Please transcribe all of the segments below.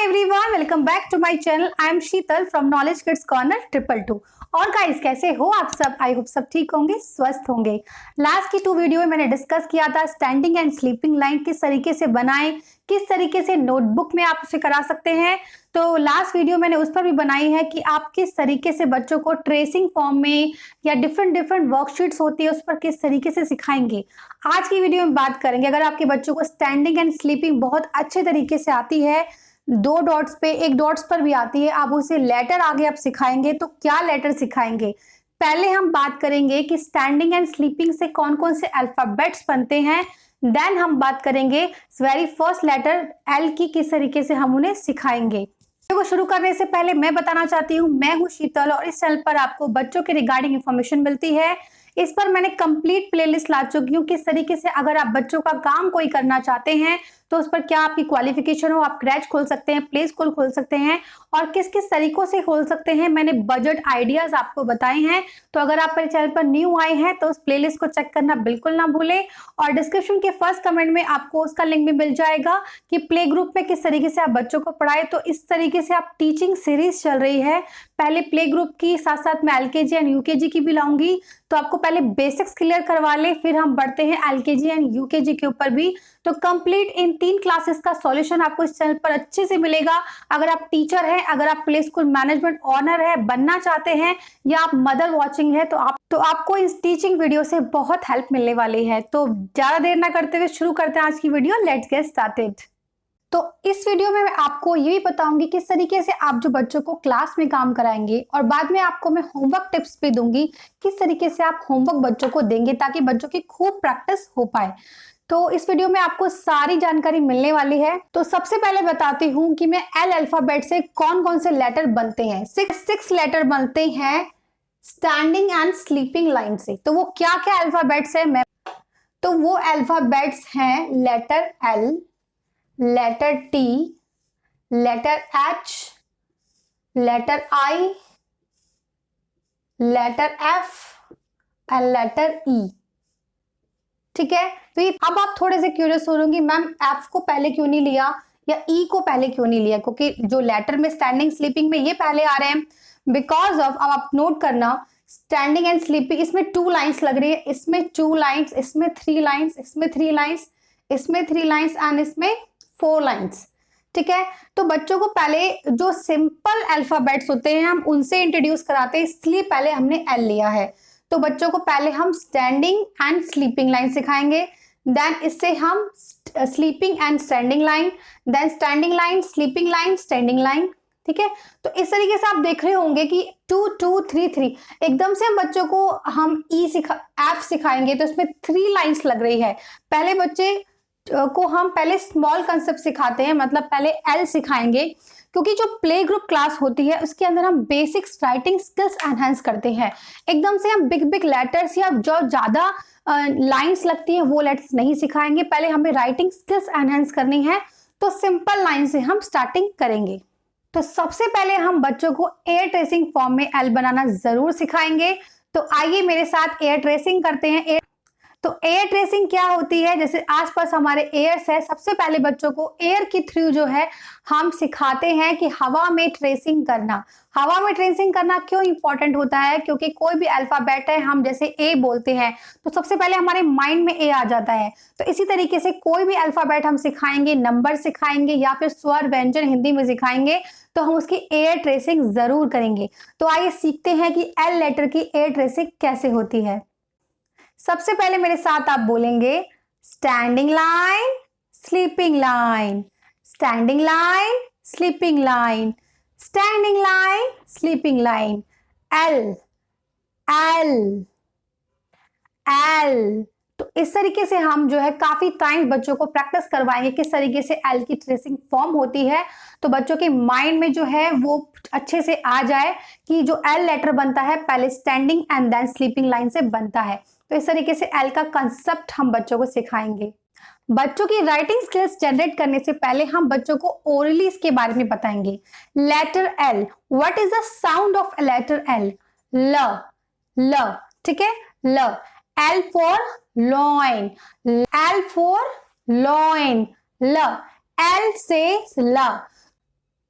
Everyone, welcome back to my channel. I am Sheetal from knowledge kids corner 222। और guys, कैसे हो आप सब? आई होप सब ठीक होंगे, स्वस्थ होंगे। लास्ट की 2 वीडियो में मैंने डिस्कस किया था स्टैंडिंग एंड स्लीपिंग लाइन किस तरीके से बनाएं, किस तरीके से नोटबुक में आप उसे करा सकते हैं। तो लास्ट वीडियो मैंने उस पर भी बनाई है कि आप किस तरीके से बच्चों को ट्रेसिंग फॉर्म में या डिफरेंट वर्कशीट्स होती है उस पर किस तरीके से सिखाएंगे। आज की वीडियो में बात करेंगे, अगर आपके बच्चों को स्टैंडिंग एंड स्लीपिंग बहुत अच्छे तरीके से आती है, 2 डॉट्स पे, 1 डॉट्स पर भी आती है, आप उसे लेटर आगे आप सिखाएंगे तो क्या लेटर सिखाएंगे। पहले हम बात करेंगे कि स्टैंडिंग एंड स्लीपिंग से कौन कौन से अल्फाबेट्स बनते हैं। देन हम बात करेंगे वेरी फर्स्ट लेटर एल की किस तरीके से हम उन्हें सिखाएंगे। वीडियो को शुरू करने से पहले मैं बताना चाहती हूँ, मैं हूँ शीतल और इस चैनल पर आपको बच्चों के रिगार्डिंग इंफॉर्मेशन मिलती है। इस पर मैंने कंप्लीट प्लेलिस्ट ला चुकी हूँ किस तरीके से अगर आप बच्चों का काम कोई करना चाहते हैं तो उस पर क्या आपकी क्वालिफिकेशन हो, आप क्रैच खोल सकते हैं, प्ले स्कूल खोल सकते हैं और किस किस तरीकों से खोल सकते हैं। मैंने बजट आइडियाज आपको बताए हैं। तो अगर आप मेरे चैनल पर न्यू आए हैं तो उस प्लेलिस्ट को चेक करना बिल्कुल ना भूलें और डिस्क्रिप्शन के फर्स्ट कमेंट में आपको उसका लिंक भी मिल जाएगा कि प्ले ग्रुप में किस तरीके से आप बच्चों को पढ़ाए। तो इस तरीके से आप टीचिंग सीरीज चल रही है, पहले प्ले ग्रुप की, साथ साथ मैं एलकेजी एंड यूकेजी की भी लाऊंगी। तो आपको पहले बेसिक्स क्लियर करवा ले, फिर हम बढ़ते हैं एलकेजी एंड यूकेजी के ऊपर भी। तो कंप्लीट इन 3 क्लासेस का सॉल्यूशन आपको इस चैनल पर अच्छे से मिलेगा। अगर आप टीचर हैं, अगर आप प्ले स्कूल मैनेजमेंट ऑनर है, बनना चाहते हैं या आप मदर वॉचिंग है तो आपको इस टीचिंग वीडियो से बहुत हेल्प मिलने वाली है। तो ज्यादा देर ना करते हुए शुरू करते हैं आज की वीडियो। Let's get started. तो इस वीडियो में मैं आपको ये भी बताऊंगी किस तरीके से आप जो बच्चों को क्लास में काम कराएंगे और बाद में आपको मैं होमवर्क टिप्स भी दूंगी किस तरीके से आप होमवर्क बच्चों को देंगे ताकि बच्चों की खूब प्रैक्टिस हो पाए। तो इस वीडियो में आपको सारी जानकारी मिलने वाली है। तो सबसे पहले बताती हूँ कि मैं एल अल्फाबेट से कौन कौन से लेटर बनते हैं। 6 लेटर बनते हैं स्टैंडिंग एंड स्लीपिंग लाइन से। तो वो क्या क्या अल्फाबेट्स है, तो वो अल्फाबेट्स हैं letter L, letter T, letter H, letter I, letter F and letter E. ठीक है, तो ये अब आप थोड़े से क्यूरियस हो रहे मैम एफ को पहले क्यों नहीं लिया या ई को पहले क्यों नहीं लिया, क्योंकि जो लेटर में स्टैंडिंग स्लीपिंग में ये पहले आ रहे हैं बिकॉज ऑफ, अब आप नोट करना, स्टैंडिंग एंड स्लीपिंग इसमें 2 लाइन्स लग रही है, इसमें 2 लाइन्स, इसमें 3 लाइन्स, इसमें 3 लाइन्स, इसमें 3 लाइन्स एंड इसमें 4 लाइन्स। ठीक है, तो बच्चों को पहले जो सिंपल अल्फाबेट्स होते हैं हम उनसे इंट्रोड्यूस कराते हैं, इसलिए पहले हमने एल लिया है। तो बच्चों को पहले हम स्टैंडिंग एंड स्लीपिंग लाइन सिखाएंगे, देन इससे हम sleeping and standing line, then standing line, sleeping line, standing line. ठीक है, तो इस तरीके से आप देख रहे होंगे कि 2 2 3 3 एकदम से हम बच्चों को हम एफ सिखाएंगे तो इसमें 3 लाइन्स लग रही है। पहले बच्चे को हम पहले स्मॉल कंसेप्ट सिखाते हैं, मतलब पहले एल सिखाएंगे, क्योंकि जो प्ले ग्रुप क्लास होती है उसके अंदर हम बेसिक्स राइटिंग स्किल्स एनहांस करते हैं। एकदम से हम बिग लेटर्स या जो ज्यादा लाइंस लगती है वो लेटर्स नहीं सिखाएंगे, पहले हमें राइटिंग स्किल्स एनहांस करनी है। तो सिंपल लाइन से हम स्टार्टिंग करेंगे। तो सबसे पहले हम बच्चों को एयर ट्रेसिंग फॉर्म में एल बनाना जरूर सिखाएंगे। तो आइए मेरे साथ एयर ट्रेसिंग करते हैं। तो एयर ट्रेसिंग क्या होती है, जैसे आसपास हमारे एयर्स है, सबसे पहले बच्चों को एयर के थ्रू जो है हम सिखाते हैं कि हवा में ट्रेसिंग करना। हवा में ट्रेसिंग करना क्यों इंपॉर्टेंट होता है, क्योंकि कोई भी अल्फाबेट है, हम जैसे ए बोलते हैं तो सबसे पहले हमारे माइंड में ए आ जाता है। तो इसी तरीके से कोई भी अल्फाबेट हम सिखाएंगे, नंबर सिखाएंगे या फिर स्वर व्यंजन हिंदी में सिखाएंगे तो हम उसकी एयर ट्रेसिंग जरूर करेंगे। तो आइए सीखते हैं कि एल लेटर की एयर ट्रेसिंग कैसे होती है। सबसे पहले मेरे साथ आप बोलेंगे standing line, sleeping line, standing line, sleeping line, standing line, sleeping line. L L L. तो इस तरीके से हम जो है काफी टाइम बच्चों को प्रैक्टिस करवाएंगे किस तरीके से एल की ट्रेसिंग फॉर्म होती है, तो बच्चों के माइंड में जो है वो अच्छे से आ जाए कि जो एल लेटर बनता है पहले standing and then sleeping line से बनता है। तो इस तरीके से एल का कंसेप्ट हम बच्चों को सिखाएंगे। बच्चों की राइटिंग स्किल्स जनरेट करने से पहले हम बच्चों को ओरली इसके बारे में बताएंगे। Letter L, what is the sound of letter L? ल, ल। ठीक है, ल। L for lion, L for lion, ल। एल से ल।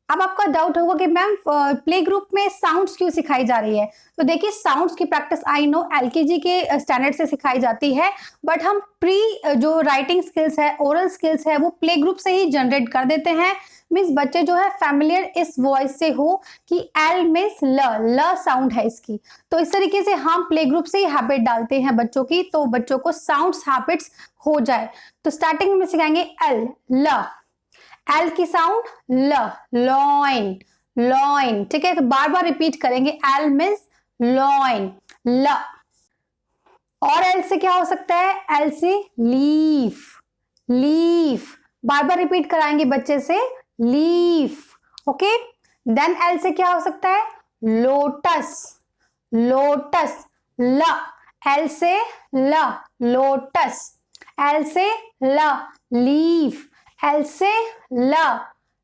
अब आपका डाउट होगा कि मैम प्ले ग्रुप में साउंड्स क्यों सिखाई जा रही है। तो देखिए साउंड्स की प्रैक्टिस आई नो एलकेजी के स्टैंडर्ड से सिखाई जाती है, बट हम प्री जो राइटिंग स्किल्स है, ओरल स्किल्स है, वो प्ले ग्रुप से ही जनरेट कर देते हैं। मीन्स बच्चे जो है फैमिलियर इस वॉइस से हो कि एल मीन्स ल साउंड है इसकी, तो इस तरीके से हम प्ले ग्रुप से ही हैबिट डालते हैं बच्चों की, तो बच्चों को साउंड्स हैबिट्स हो जाए। तो स्टार्टिंग में सिखाएंगे एल, ल, एल की साउंड ल, लॉइन, लॉइन, ठीक है। तो बार बार रिपीट करेंगे, एल मीन्स लॉइन, ल। और एल से क्या हो सकता है, एल से लीफ, लीफ, बार बार रिपीट कराएंगे बच्चे से, लीफ, ओके। देन एल से क्या हो सकता है, लोटस, लोटस, ल, एल से ल, लोटस, एल से ल, लीफ, एल से ल,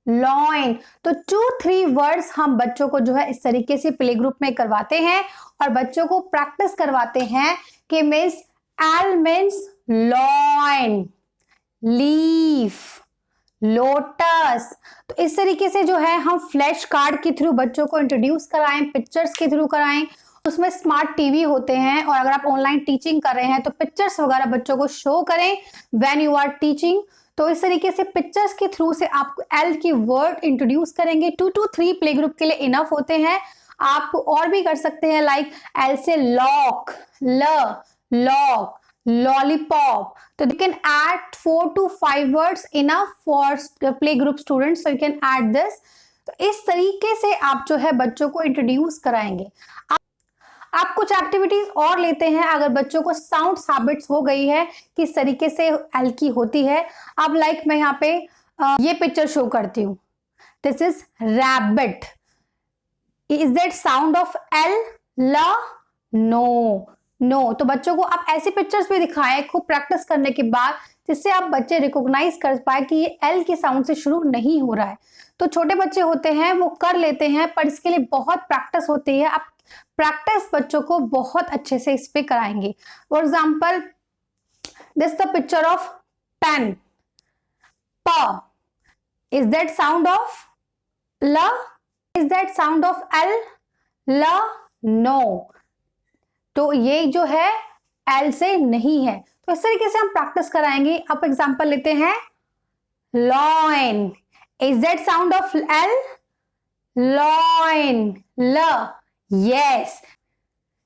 लॉइन। तो 2-3 वर्ड्स हम बच्चों को जो है इस तरीके से प्ले ग्रुप में करवाते हैं और बच्चों को प्रैक्टिस करवाते हैं कि means L means lion, leaf, lotus. तो इस तरीके से जो है हम फ्लैश कार्ड के थ्रू बच्चों को इंट्रोड्यूस कराएं, पिक्चर्स के थ्रू कराएं। उसमें स्मार्ट टीवी होते हैं और अगर आप ऑनलाइन टीचिंग कर रहे हैं तो पिक्चर्स वगैरह बच्चों को शो करें व्हेन यू आर टीचिंग। तो इस तरीके से पिक्चर्स के थ्रू से आप एल की वर्ड इंट्रोड्यूस करेंगे। 2 to 3 प्ले ग्रुप के लिए इनफ होते हैं। आप और भी कर सकते हैं, लाइक एल से लॉक, ल, lock, lollipop. So you can add 4 to 5 words enough for play group students. So you can add this. तो इस तरीके से आप जो है बच्चों को इंट्रोड्यूस कराएंगे। आप कुछ एक्टिविटीज और लेते हैं अगर बच्चों को साउंड हैबिट्स हो गई है किस तरीके से एल की होती है। अब लाइक मैं यहाँ पे ये पिक्चर शो करती हूँ, this is rabbit, is that sound of L, ल, नो, नो। तो बच्चों को आप ऐसे पिक्चर्स भी दिखाएं खूब प्रैक्टिस करने के बाद, जिससे आप बच्चे रिकॉग्नाइज कर पाए कि ये एल के साउंड से शुरू नहीं हो रहा है। तो छोटे बच्चे होते हैं वो कर लेते हैं, पर इसके लिए बहुत प्रैक्टिस होती है। आप प्रैक्टिस बच्चों को बहुत अच्छे से इस पे कराएंगे। For example this the picture of pen, प, इज दैट साउंड ऑफ ल, is that sound of L, ल, नो। तो ये जो है एल से नहीं है। तो इस तरीके से हम प्रैक्टिस कराएंगे। अब एग्जांपल लेते हैं, lion, is that sound of L, lion, ल, yes,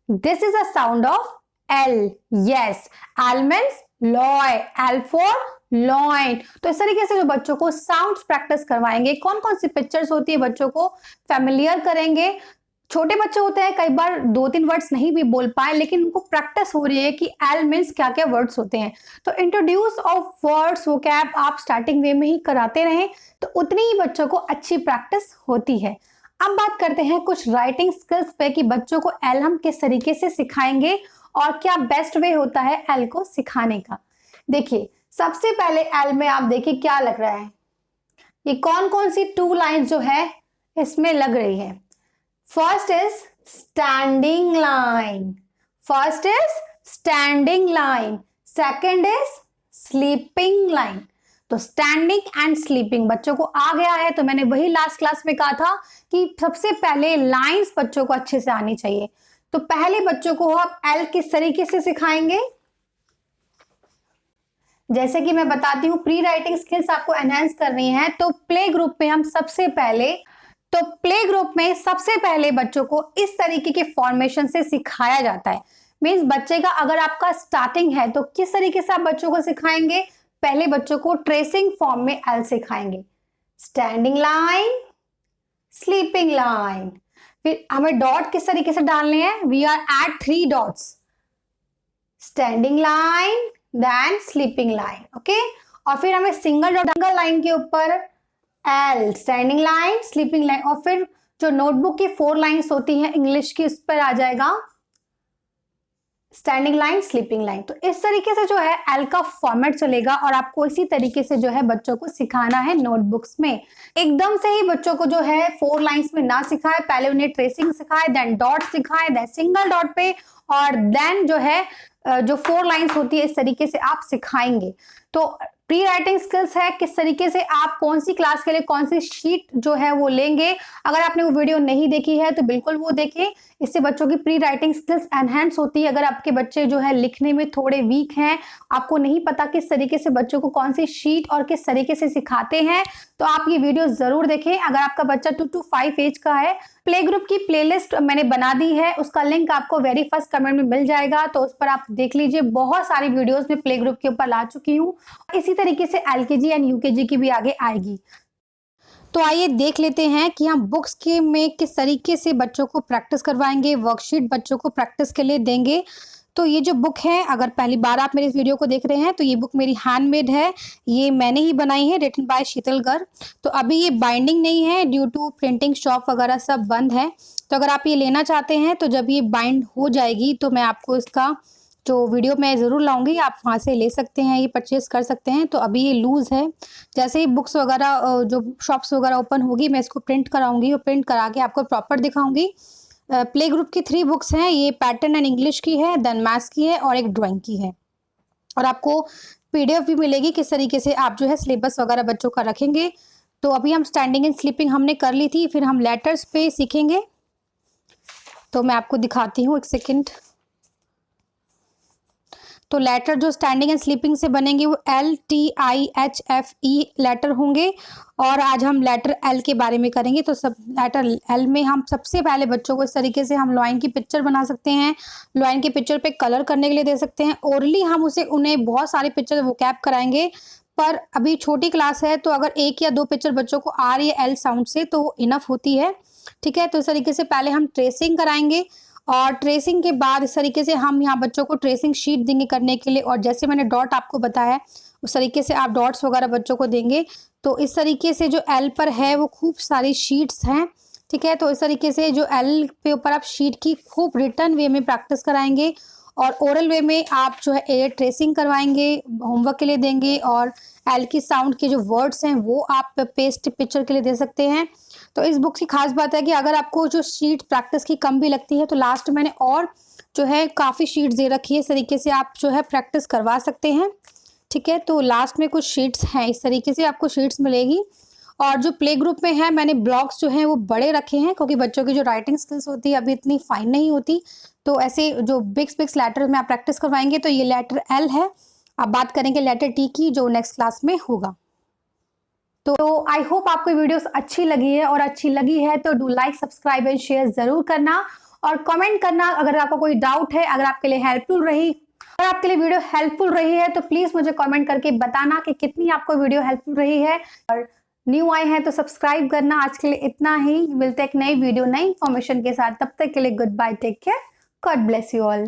this is a sound of L, yes, L means lion, L for lion. तो इस तरीके से जो बच्चों को साउंड्स प्रैक्टिस करवाएंगे, कौन कौन सी पिक्चर्स होती है बच्चों को फेमिलियर करेंगे। छोटे बच्चे होते हैं कई बार 2-3 वर्ड्स नहीं भी बोल पाए, लेकिन उनको प्रैक्टिस हो रही है कि एल मीन्स क्या क्या वर्ड्स होते हैं। तो इंट्रोड्यूस ऑफ वर्ड्स वोकैब आप स्टार्टिंग वे में ही कराते रहें तो उतनी ही बच्चों को अच्छी प्रैक्टिस होती है। अब बात करते हैं कुछ राइटिंग स्किल्स पे कि बच्चों को एल हम किस तरीके से सिखाएंगे और क्या बेस्ट वे होता है एल को सिखाने का। देखिए सबसे पहले एल में आप देखिए क्या लग रहा है, ये कौन कौन सी 2 लाइन्स जो है इसमें लग रही है। First is standing line. First is standing line. Second is sleeping line. तो standing and sleeping बच्चों को आ गया है। तो मैंने वही लास्ट क्लास में कहा था कि सबसे पहले लाइंस बच्चों को अच्छे से आनी चाहिए। तो पहले बच्चों को आप एल किस तरीके से सिखाएंगे, जैसे कि मैं बताती हूँ प्री राइटिंग स्किल्स आपको एनहांस करनी है। तो प्ले ग्रुप में हम सबसे पहले बच्चों को इस तरीके के फॉर्मेशन से सिखाया जाता है। मींस बच्चे का अगर आपका स्टार्टिंग है तो किस तरीके से आप बच्चों को सिखाएंगे, पहले बच्चों को ट्रेसिंग फॉर्म में एल सिखाएंगे, स्टैंडिंग लाइन, स्लीपिंग लाइन। फिर हमें डॉट किस तरीके से डालने हैं, we are at 3 dots, standing line then sleeping line, okay. और फिर हमें सिंगल लाइन के ऊपर L, standing line, sleeping line, और फिर जो नोटबुक की 4 लाइन्स होती हैं इंग्लिश की उस पर आ जाएगा स्टैंडिंग लाइन, स्लीपिंग लाइन। तो इस तरीके से जो है एल का फॉर्मेट चलेगा और आपको इसी तरीके से जो है बच्चों को सिखाना है नोटबुक्स में। एकदम से ही बच्चों को जो है 4 लाइन्स में ना सिखाए, पहले उन्हें ट्रेसिंग सिखाए, देन डॉट सिखाए, देन सिंगल डॉट पे, और देन जो है जो 4 लाइन्स होती है इस तरीके से आप सिखाएंगे। तो प्री राइटिंग स्किल्स है, किस तरीके से आप कौन सी क्लास के लिए कौन सी शीट जो है वो लेंगे। अगर आपने वो वीडियो नहीं देखी है तो बिल्कुल वो देखें, इससे बच्चों की प्री राइटिंग स्किल्स एनहेंस होती है। अगर आपके बच्चे जो है लिखने में थोड़े वीक हैं, आपको नहीं पता किस तरीके से बच्चों को कौन सी शीट और किस तरीके से सिखाते हैं, तो आप ये वीडियो जरूर देखें। अगर आपका बच्चा 2 to 5 एज का है, प्ले ग्रुप की प्लेलिस्ट मैंने बना दी है, उसका लिंक आपको वेरी फर्स्ट कमेंट में मिल जाएगा, तो उस पर आप देख लीजिए। बहुत सारी वीडियोस में प्ले ग्रुप के ऊपर ला चुकी हूँ। इसी तरीके से एलकेजी एंड यूकेजी की भी आगे आएगी। तो आइए देख लेते हैं कि हम बुक्स के में किस तरीके से बच्चों को प्रैक्टिस करवाएंगे, वर्कशीट बच्चों को प्रैक्टिस के लिए देंगे। तो ये जो बुक है, अगर पहली बार आप मेरे इस वीडियो को देख रहे हैं तो ये बुक मेरी हैंडमेड है, ये मैंने ही बनाई है, रिटन बाय शीतल गर्ग। तो अभी ये बाइंडिंग नहीं है ड्यू टू प्रिंटिंग शॉप वगैरह सब बंद है। तो अगर आप ये लेना चाहते हैं तो जब ये बाइंड हो जाएगी तो मैं आपको इसका जो वीडियो मैं ज़रूर लाऊंगी, आप वहाँ से ले सकते हैं, ये परचेज़ कर सकते हैं। तो अभी ये लूज़ है, जैसे ही बुक्स वगैरह जो शॉप्स वगैरह ओपन होगी मैं इसको प्रिंट कराऊंगी और प्रिंट करा के आपको प्रॉपर दिखाऊंगी। प्ले ग्रुप की 3 बुक्स हैं, ये पैटर्न एंड इंग्लिश की है, देन मैथ्स की है और एक ड्राइंग की है। और आपको पीडीएफ भी मिलेगी किस तरीके से आप जो है सिलेबस वगैरह बच्चों का रखेंगे। तो अभी हम स्टैंडिंग एंड स्लीपिंग हमने कर ली थी, फिर हम लेटर्स पे सीखेंगे। तो मैं आपको दिखाती हूँ, एक सेकेंड। तो लेटर जो स्टैंडिंग एंड स्लीपिंग से बनेंगे वो LTIHFE लेटर होंगे, और आज हम लेटर L के बारे में करेंगे। तो सब लेटर L में हम सबसे पहले बच्चों को इस तरीके से हम लॉइन की पिक्चर बना सकते हैं, लॉइन की पिक्चर पे कलर करने के लिए दे सकते हैं। ओरली हम उन्हें बहुत सारी पिक्चर वोकैब कराएंगे, पर अभी छोटी क्लास है तो अगर 1 या 2 पिक्चर बच्चों को आ रही है L साउंड से तो वो इनफ होती है, ठीक है। तो इस तरीके से पहले हम ट्रेसिंग कराएंगे, और ट्रेसिंग के बाद इस तरीके से हम यहाँ बच्चों को ट्रेसिंग शीट देंगे करने के लिए। और जैसे मैंने डॉट आपको बताया उस तरीके से आप डॉट्स वगैरह बच्चों को देंगे। तो इस तरीके से जो एल पर है वो खूब सारी शीट्स हैं, ठीक है। तो इस तरीके से जो एल पे ऊपर आप शीट की खूब रिटर्न वे में प्रैक्टिस कराएंगे, और ओरल वे में आप जो है एयर ट्रेसिंग करवाएंगे, होमवर्क के लिए देंगे। और एल की साउंड के जो वर्ड्स हैं वो आप पेस्ट पिक्चर के लिए दे सकते हैं। तो इस बुक की खास बात है कि अगर आपको जो शीट प्रैक्टिस की कम भी लगती है तो लास्ट मैंने और जो है काफ़ी शीट्स दे रखी है, इस तरीके से आप जो है प्रैक्टिस करवा सकते हैं, ठीक है। तो लास्ट में कुछ शीट्स हैं, इस तरीके से आपको शीट्स मिलेगी। और जो प्ले ग्रुप में है मैंने ब्लॉक्स जो हैं वो बड़े रखे हैं, क्योंकि बच्चों की जो राइटिंग स्किल्स होती है अभी इतनी फाइन नहीं होती। तो ऐसे जो बिग्स लेटर में आप प्रैक्टिस करवाएंगे। तो ये लेटर L है। अब बात करेंगे लेटर T की, जो नेक्स्ट क्लास में होगा। तो आई होप आपको वीडियोस अच्छी लगी है, और अच्छी लगी है तो do like, subscribe and share जरूर करना, और कमेंट करना अगर आपको कोई डाउट है। अगर आपके लिए हेल्पफुल रही, अगर आपके लिए वीडियो हेल्पफुल रही है तो प्लीज मुझे कमेंट करके बताना कि कितनी आपको वीडियो हेल्पफुल रही है। और न्यू आए हैं तो सब्सक्राइब करना। आज के लिए इतना ही, मिलते हैं एक नई वीडियो नई इन्फॉर्मेशन के साथ। तब तक के लिए goodbye, take care, God bless you all.